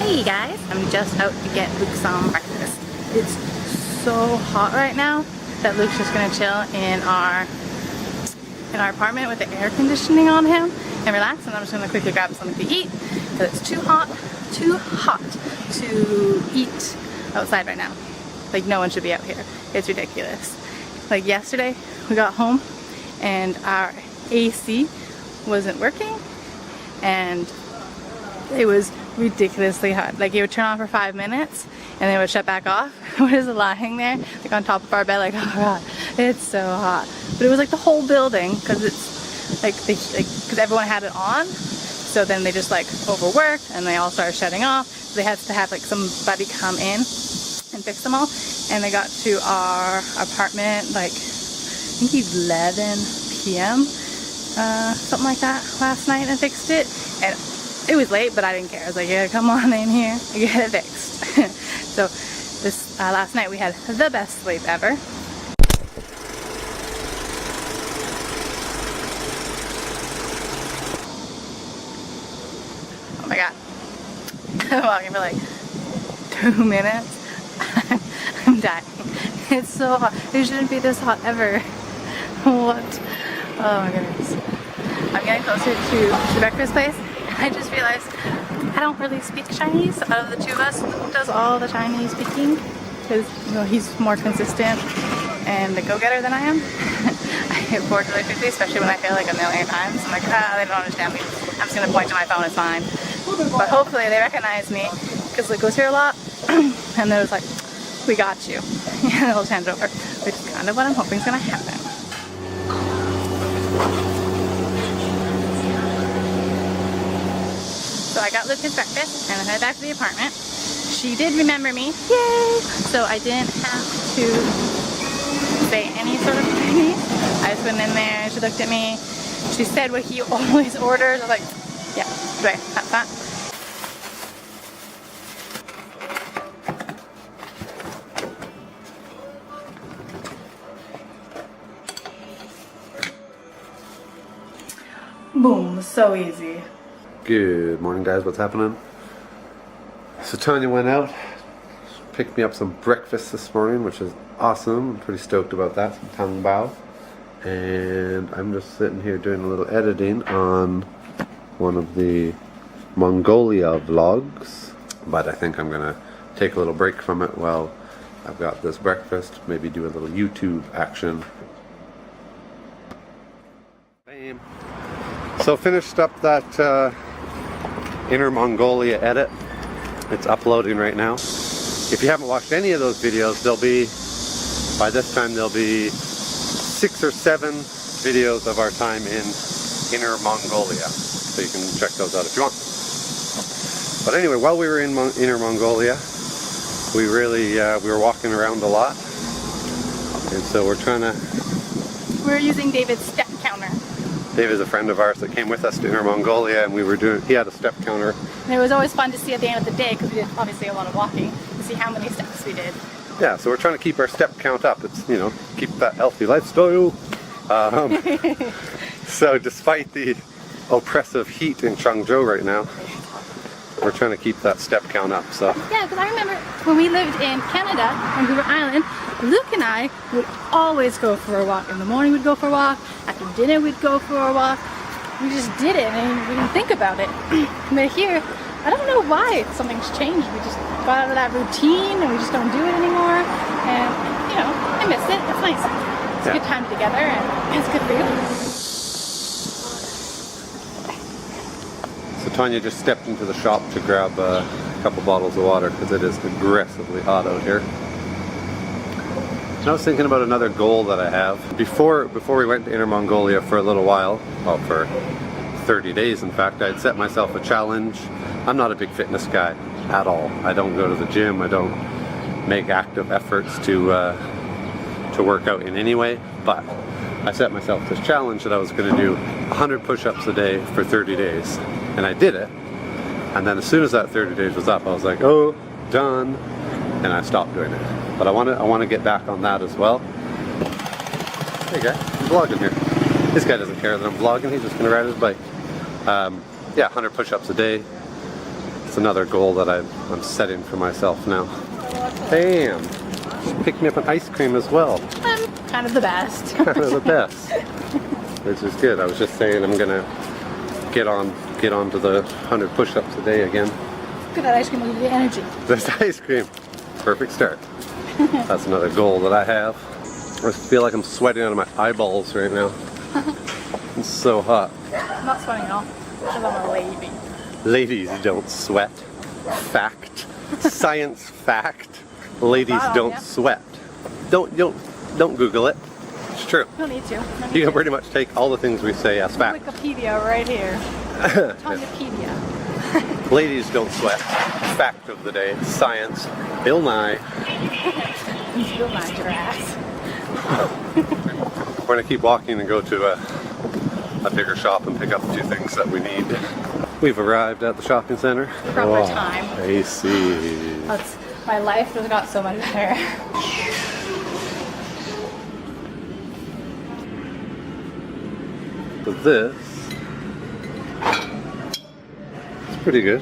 Hey guys, I'm just out to get Luke some breakfast. It's so hot right now that Luke's just gonna chill in our apartment with the air conditioning on him and relax, and I'm just gonna quickly grab something to eat because it's too hot to eat outside right now. Like, no one should be out here. It's ridiculous. Like yesterday we got home and our AC wasn't working and it was ridiculously hot. Like, it would turn on for 5 minutes and then it would shut back off. We're just lying there like on top of our bed like, oh god, it's so hot. But it was like the whole building, because it's like because everyone had it on, so then they just like overworked and they all started shutting off, so they had to have like somebody come in and fix them all. And they got to our apartment like I think 11 p.m. Something like that last night, and fixed it. And it was late, but I didn't care. I was like, yeah, come on in here, get it fixed. So this last night we had the best sleep ever. Oh my god. I'm walking for like 2 minutes. I'm dying. It's so hot. It shouldn't be this hot ever. What? Oh my goodness. I'm getting closer to the breakfast place. I just realized I don't really speak Chinese. Out of the two of us, Luke does all the Chinese speaking because, you know, he's more consistent and the go-getter than I am. I get bored really quickly, especially when I fail like a million times. I'm like, they don't understand me. I'm just gonna point to my phone, it's fine. But hopefully they recognize me because Luke goes here a lot and they're just like, we got you. And they'll hand it over, which is kind of what I'm hoping is gonna happen. So I got Luke his breakfast and I headed back to the apartment. She did remember me, yay! So I didn't have to say any sort of Chinese. I just went in there, she looked at me, she said what he always orders. I was like, yeah, right, that's that. Boom, so easy. Good morning guys, what's happening? So Tonya went out, picked me up some breakfast this morning, which is awesome. I'm pretty stoked about that, some tang bao. And I'm just sitting here doing a little editing on one of the Mongolia vlogs. But I think I'm gonna take a little break from it while I've got this breakfast, maybe do a little YouTube action. Bam. So finished up that Inner Mongolia edit. It's uploading right now. If you haven't watched any of those videos, by this time there'll be 6 or 7 videos of our time in Inner Mongolia. So you can check those out if you want. But anyway, while we were in Inner Mongolia, we were walking around a lot. And so we're using David's step counter. David's a friend of ours that came with us to Inner Mongolia, and he had a step counter. And it was always fun to see at the end of the day, because we did obviously a lot of walking, to see how many steps we did. Yeah, so we're trying to keep our step count up. It's, you know, keep that healthy lifestyle. So despite the oppressive heat in Changzhou right now, we're trying to keep that step count up. So yeah, because I remember when we lived in Canada, Vancouver Island, Luke and I would always go for a walk. In the morning we'd go for a walk, after dinner we'd go for a walk. We just did it and we didn't think about it. But here, I don't know why something's changed. We just got out of that routine and we just don't do it anymore. And, you know, I miss it. It's nice. It's a good time together and it's good for you. So Tonya just stepped into the shop to grab a couple bottles of water because it is aggressively hot out here. And I was thinking about another goal that I have. Before we went to Inner Mongolia for a little while, well, for 30 days in fact, I'd set myself a challenge. I'm not a big fitness guy at all. I don't go to the gym. I don't make active efforts to work out in any way. But I set myself this challenge that I was going to do 100 push-ups a day for 30 days. And I did it. And then as soon as that 30 days was up, I was like, oh, done. And I stopped doing it. But I want to get back on that as well. Hey guy, I'm vlogging here. This guy doesn't care that I'm vlogging. He's just going to ride his bike. Yeah, 100 push-ups a day. That's another goal that I'm setting for myself now. Bam! She picked me up an ice cream as well. I'm kind of the best. Kind of the best. Which is good. I was just saying I'm gonna get on to the 100 push-ups a day again. Look at that ice cream, will give you energy. This ice cream. Perfect start. That's another goal that I have. I feel like I'm sweating out of my eyeballs right now. It's so hot. I'm not sweating at all, because I'm a lady. Ladies don't sweat. Fact. Science fact. Ladies don't sweat. Don't Google it. It's true. You don't need to. You can pretty much take all the things we say as fact. Wikipedia right here. Tonyapedia. Ladies don't sweat. Fact of the day. Science. Bill Nye. Bill Nye's your ass. We're gonna keep walking and go to a bigger shop and pick up a few things that we need. We've arrived at the shopping center. Proper time. AC. My life has got so much better. So this is pretty good.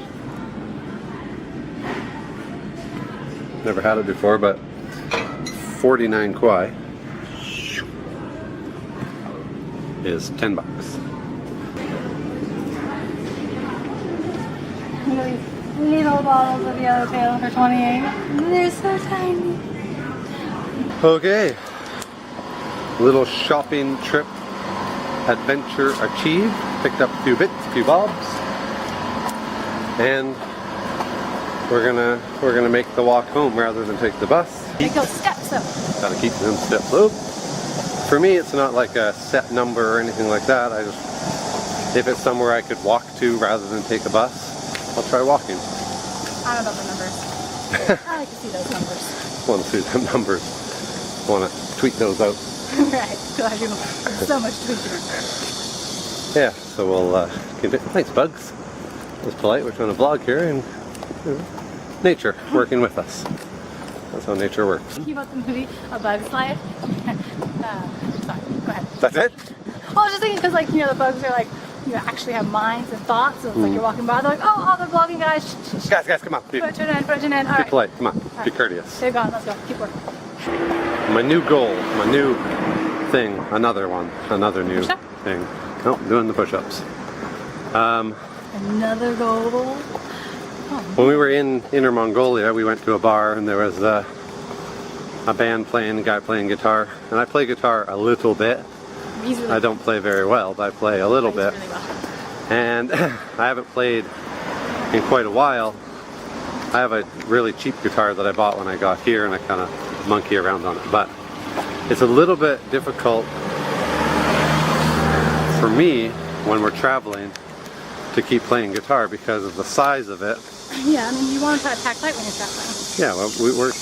Never had it before, but 49 kwai is $10. Little bottles of yellowtail for 28. They're so tiny. Okay. Little shopping trip adventure achieved. Picked up a few bits, a few bobs. And we're gonna make the walk home rather than take the bus. Make those steps up. Gotta keep them steps up. For me, it's not like a set number or anything like that. I just, if it's somewhere I could walk to rather than take a bus, I'll try walking. I don't know the numbers. I like to see those numbers. Want to see them numbers. Want to tweet those out. Right. God, you know, so much tweeting. Yeah, so we'll continue. Thanks, Bugs. It was polite. We're trying to vlog here, and nature working with us. That's how nature works. Thinking about the movie A Bug's Life. Sorry, go ahead. That's it? Well, I was just thinking because, like, you know, the bugs are like, you know, actually have minds and thoughts. So it's like you're walking by, they're like, oh, all the vlogging guys. Guys, come on. Be Put it in. All right. polite. Come on. Be courteous. They're gone. Let's go. Keep working. My new goal, my new thing, another new Push-up? thing. Nope, doing the push-ups. Another goal. When we were in Inner Mongolia, we went to a bar and there was a band playing, a guy playing guitar. And I play guitar a little bit. Really I don't play very well, but I play a little bit. Really well. And I haven't played in quite a while. I have a really cheap guitar that I bought when I got here and I kind of monkey around on it. But it's a little bit difficult for me when we're traveling to keep playing guitar because of the size of it. Yeah, I mean, you want to pack light when you're traveling. Yeah, well, we're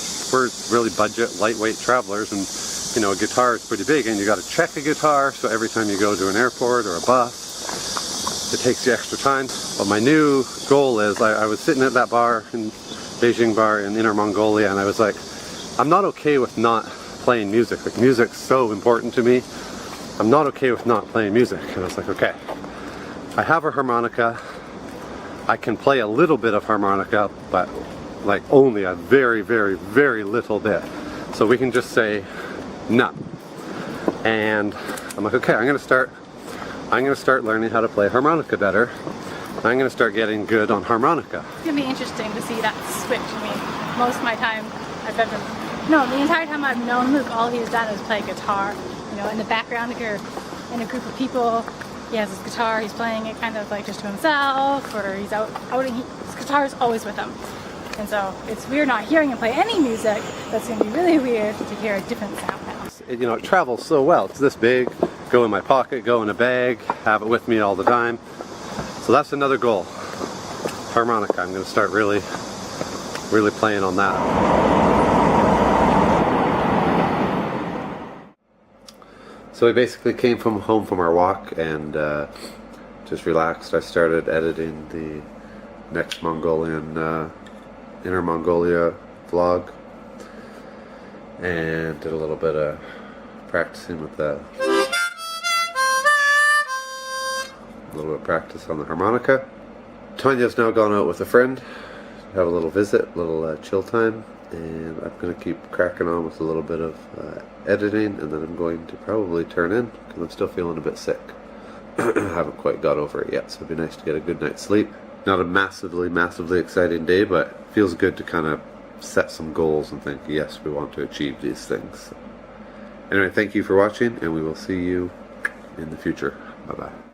really budget, lightweight travelers, and you know, a guitar is pretty big, and you got to check a guitar. So every time you go to an airport or a bus, it takes you extra time. But my new goal is, I was sitting at that bar in Beijing bar in Inner Mongolia, and I was like, I'm not okay with not playing music. Like, music's so important to me. I'm not okay with not playing music. And I was like, okay, I have a harmonica. I can play a little bit of harmonica, but like only a very, very, very little bit. So we can just say none. And I'm like, okay, I'm gonna start learning how to play harmonica better. I'm gonna start getting good on harmonica. It's gonna be interesting to see that switch. I mean, most of my time the entire time I've known Luke, all he's done is play guitar. You know, in the background, if you're in a group of people, he has his guitar, he's playing it kind of like just to himself, or he's outing, his guitar is always with him. And so it's weird not hearing him play any music. That's going to be really weird to hear a different sound now. You know, it travels so well. It's this big, go in my pocket, go in a bag, have it with me all the time. So that's another goal. Harmonica, I'm going to start really playing on that. So we basically came home from our walk and just relaxed. I started editing the next Mongolian Inner Mongolia vlog and did a little bit of practicing with that. A little bit of practice on the harmonica. Tonya's now gone out with a friend have a little visit, a little chill time, and I'm going to keep cracking on with a little bit of editing, and then I'm going to probably turn in because I'm still feeling a bit sick. I haven't quite got over it yet, so it'd be nice to get a good night's sleep. Not a massively exciting day, but it feels good to kind of set some goals and think, yes, we want to achieve these things. Anyway, thank you for watching, and we will see you in the future. Bye-bye.